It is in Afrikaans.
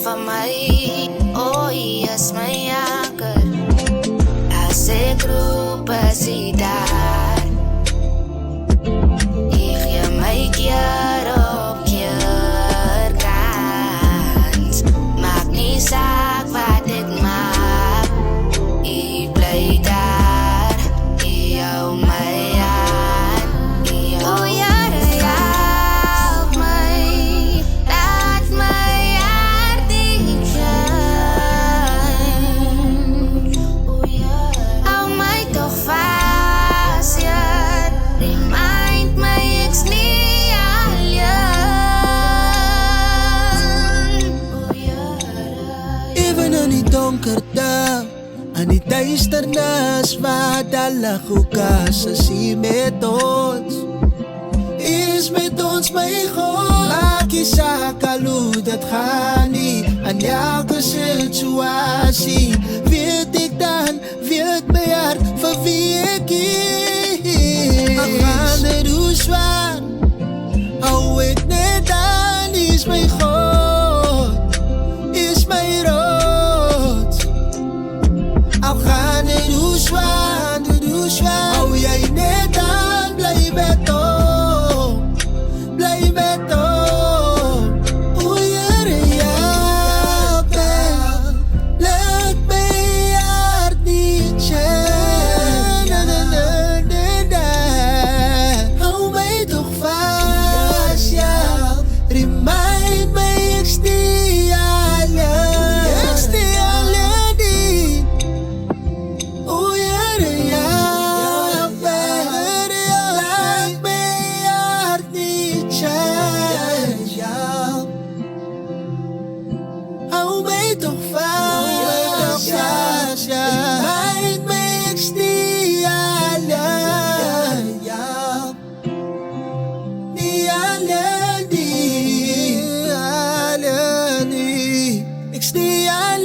van mij. Oh, yes, mijn jager. Hace grupasidad. Ik je mij keer op keer kans. Maakt niet zaak wat ik maak. Ik blijf daar. Ik hou mij aan. Oh ja, help mij. Laat mij hart niet zijn. Hou mij toch vast, ja. Remind mij ik niet alleen. Even aan die donkerte, aan die duisternis, wat dala ko ka sa met ons. Is met ons my God. Makisa kaludat gani aan elke situasie. Weet ik dan, weet my hart vir wie ek is. Ek gaan dit hoe zwaar, hou ek net aan, is my God, is my rood. Al gaan dit hoe zwaar, hou jy net aan, bly met hom, bly met hom. O Here, help my, laat my hart nie tjeen. Hou my toch vast, ja. Remind my ek's die alleen, ek's die alleen nie. O Here, help my, laat my hart nie tjeen. Hou my toch vast, ja. Remind my ek's die alleen, nie alleen nie, ek's die alleen.